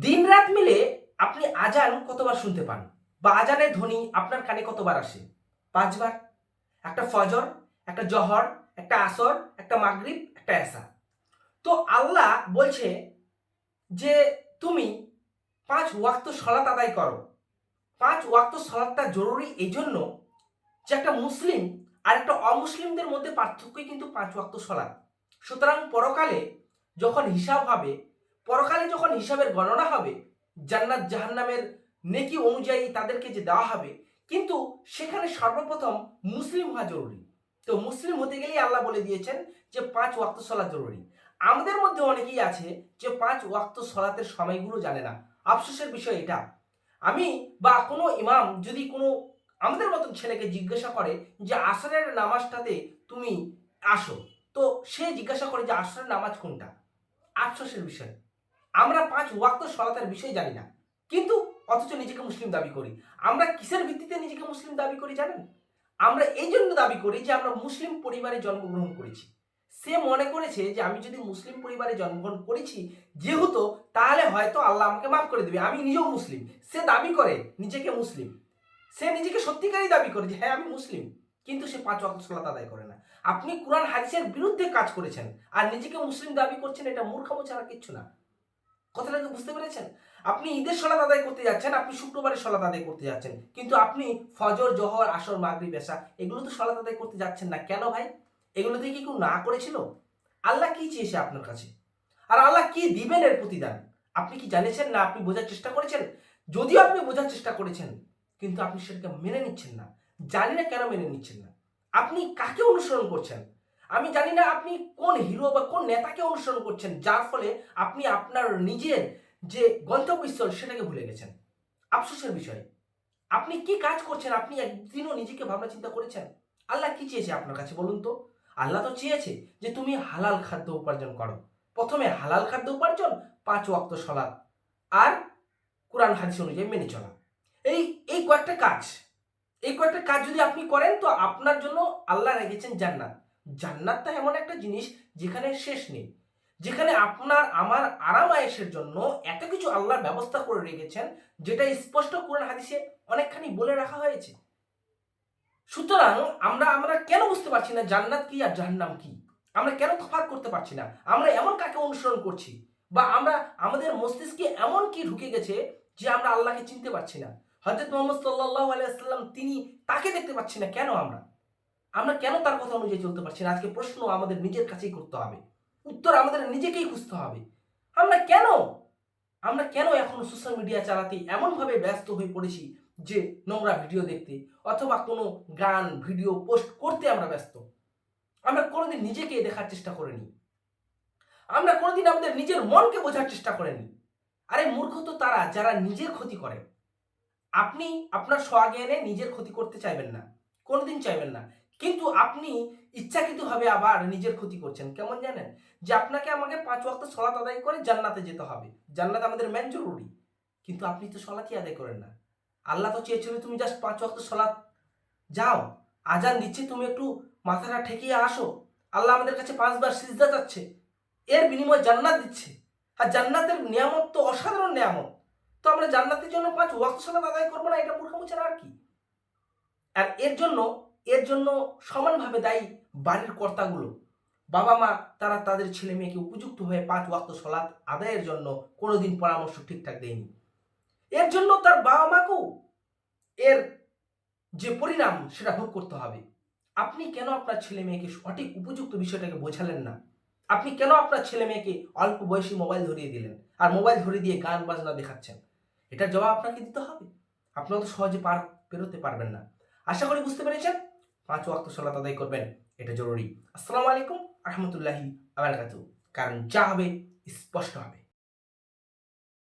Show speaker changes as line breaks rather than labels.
দিনরাত মিলে আপনি আজান কতবার শুনতে পান বা আজানের ধ্বনি আপনার কানে কতবার আসে? ৫ বার। একটা ফজর, একটা জহর, একটা আসর, একটা মাগরিব, একটা এশা। তো আল্লাহ বলছে যে তুমি ৫ ওয়াক্ত সলাত আদায় করো। ৫ ওয়াক্ত সলাতটা জরুরি এইজন্য যে একটা মুসলিম আর একটা অমুসলিমদের মধ্যে পার্থক্যই কিন্তু ৫ ওয়াক্ত সলাত। সুতরাং পরকালে যখন হিসাব হবে, পরকালে যখন হিসাবের গণনা হবে, জান্নাত জাহান্নামের নেকি অনুযায়ী তাদেরকে যে দেওয়া হবে, কিন্তু সেখানে সর্বপ্রথম মুসলিম হওয়া জরুরি। তো মুসলিম হতে গেলেই আল্লাহ বলে দিয়েছেন যে ৫ ওয়াক্ত সলাত জরুরি। আমাদের মধ্যে অনেকেই আছে যে ৫ ওয়াক্ত সলাতের সময়গুলো জানে না। আফসোসের বিষয় এটা। আমি বা কোনো ইমাম যদি কোনো আমাদের মতন ছেলেকে জিজ্ঞাসা করে যে আসরের নামাজটাতে তুমি আসো, তো সে জিজ্ঞাসা করে যে আসরের নামাজ কোনটা। আফসোসের বিষয়, আমরা ৫ ওয়াক্ত সলাতের বিষয় জানি না, কিন্তু অথচ নিজেকে মুসলিম দাবি করি। আমরা কিসের ভিত্তিতে নিজেকে মুসলিম দাবি করি জানেন? আমরা এই জন্য দাবি করি যে আমরা মুসলিম পরিবারে জন্মগ্রহণ করেছি। সে মনে করেছে যে আমি যদি মুসলিম পরিবারে জন্মগ্রহণ করেছি যেহেতু, তাহলে হয়তো আল্লাহ আমাকে মাফ করে দেবে। আমি নিজেও মুসলিম। সে দাবি করে নিজেকে মুসলিম। সে নিজেকে সত্যিকারই দাবি করে যে হ্যাঁ আমি মুসলিম, কিন্তু সে ৫ ওয়াক্ত সালাত আদায় করে না। আপনি কোরআন হাদিসের বিরুদ্ধে কাজ করেছেন আর নিজেকে মুসলিম দাবি করছেন, এটা মূর্খামো ছাড়া কিচ্ছু না। কথাটা কি বুঝতে পেরেছেন? আপনি ঈদের সলাত আদায় করতে যাচ্ছেন, আপনি শুক্রবারের সলাত আদায় করতে যাচ্ছেন, কিন্তু আপনি ফজর, জহর, আসর, মাগরিব, এশা এগুলো তো সলাত আদায় করতে যাচ্ছেন না। কেন ভাই? এগুলো থেকে কি কেউ না করেছিল? আল্লাহ কি চেয়েছে আপনার কাছে? আর আল্লাহ কি দিবেন এর প্রতিদান? আপনি কি জানেছেন না? আপনি বোঝার চেষ্টা করেছেন? যদিও আপনি বোঝার চেষ্টা করেছেন, কিন্তু আপনি সেটাকে মেনে নিচ্ছেন না। জানি না কেন মেনে নিচ্ছেন না। আপনি কাকে অনুসরণ করছেন? আমি জানি না আপনি কোন হিরো বা কোন নেতাকে অনুসরণ করছেন, যার ফলে আপনি আপনার নিজের যে গন্তব্যস্থল সেটাকে ভুলে গেছেন। আফসোসের বিষয়। আপনি কি কাজ করছেন? আপনি একদিনও নিজেকে ভাবনা চিন্তা করেছেন? আল্লাহ কি চেয়েছে আপনার কাছে বলুন তো? আল্লাহ তো চেয়েছে যে তুমি হালাল খাদ্য উপার্জন করো। প্রথমে হালাল খাদ্য উপার্জন, ৫ ওয়াক্ত সলাত আর কোরআন হাদিস অনুযায়ী মেনে চলা। এই এই কয়েকটা কাজ, এই কয়েকটা কাজ যদি আপনি করেন তো আপনার জন্য আল্লাহ রেখেছেন জান্নাত। জান্নাতটা এমন একটা জিনিস যেখানে শেষ নেই, যেখানে আপনার আমার আরাম আয়েশের জন্য এত কিছু আল্লাহর ব্যবস্থা করে রেখেছেন, যেটা স্পষ্ট কোরআন হাদিসে অনেকখানি বলে রাখা হয়েছে। সুতরাং আমরা আমরা কেন বুঝতে পারছি না জান্নাত কি আর জাহান্নাম কি? আমরা কেন তফাৎ করতে পারছি না? আমরা এমন কাকে অনুসরণ করছি, বা আমরা আমাদের মস্তিষ্কে এমন কি ঢুকে গেছে যে আমরা আল্লাহকে চিনতে পারছি না? হযরত মুহাম্মদ সাল্লাল্লাহু আলাইহি ওয়াসাল্লাম তিনি, তাকে দেখতে পাচ্ছি না কেন? আমরা কেন তার কথা অনুযায়ী চলতে পারছি না? আজকে প্রশ্ন আমাদের নিজের কাছেই করতে হবে। উত্তর আমাদের নিজেকেই খুঁজতে হবে। আমরা কেন আমরা কেন এখন সোশ্যাল মিডিয়া চালাতে এমনভাবে ব্যস্ত হয়ে পড়েছি যে নোংরা ভিডিও দেখতে অথবা কোনো গান ভিডিও পোস্ট করতে আমরা ব্যস্ত? আমরা কোনোদিন নিজেকে দেখার চেষ্টা করিনি। আমরা কোনোদিন আমাদের নিজের মনকে বোঝার চেষ্টা করিনি। আরে মূর্খ তো তারা যারা নিজের ক্ষতি করে। আপনি আপনার স্বজ্ঞানে নিজের ক্ষতি করতে চাইবেন না, কোনোদিন চাইবেন না, কিন্তু আপনি ইচ্ছাকৃতভাবে আবার নিজের ক্ষতি করছেন। কেমন জানেন? যে আপনাকে আমাকে ৫ ওয়াক্ত সলাত আদায় করে জান্নাতে যেতে হবে, জান্নাত আমাদের মেন জরুরি, কিন্তু আপনি তো সলাতই আদায় করেন না। আল্লাহ তো চেয়েছিল তুমি জাস্ট ৫ ওয়াক্ত সলাত যাও, আজান দিচ্ছে তুমি একটু মাথাটা ঠেকিয়ে আসো। আল্লাহ আমাদের কাছে ৫ বার সিজদা চাচ্ছে, এর বিনিময়ে জান্নাত দিচ্ছে। আর জান্নাতের নিয়ামত তো অসাধারণ নিয়ামত। তো আমরা জান্নাতের জন্য ৫ ওয়াক্ত সালাত আদায় করবো না, এটা মূর্খামি ছাড়া আর কি? আর এর জন্য সমানভাবে দায়ী বাড়ির কর্তাগুলো। বাবা মা তারা তাদের ছেলে মেয়েকে উপযুক্তভাবে ৫ ওয়াক্ত সালাত আদায়ের জন্য কোনোদিন পরামর্শ ঠিকঠাক দেয়নি। এর জন্য তার বাবা মাকেও এর যে পরিণাম সেটা ভোগ করতে হবে। আপনি কেন আপনার ছেলে মেয়েকে সঠিক উপযুক্ত বিষয়টাকে বোঝালেন না? আপনি কেন আপনার ছেলে মেয়েকে অল্প বয়সী মোবাইল ধরিয়ে দিলেন আর মোবাইল ধরিয়ে দিয়ে গান বাজনা দেখাচ্ছেন? এটার জবাব আপনাকে দিতে হবে। আপনি অত সহজে পেরোতে পারবেন না। আশা করি বুঝতে পেরেছেন। ৫ ওয়াক্ত সালাত আদায় করবেন, এটা জরুরি। আসসালামু আলাইকুম রহমতুল্লাহি আবরাকাতুহু। কারণ যা হবে স্পষ্ট হবে।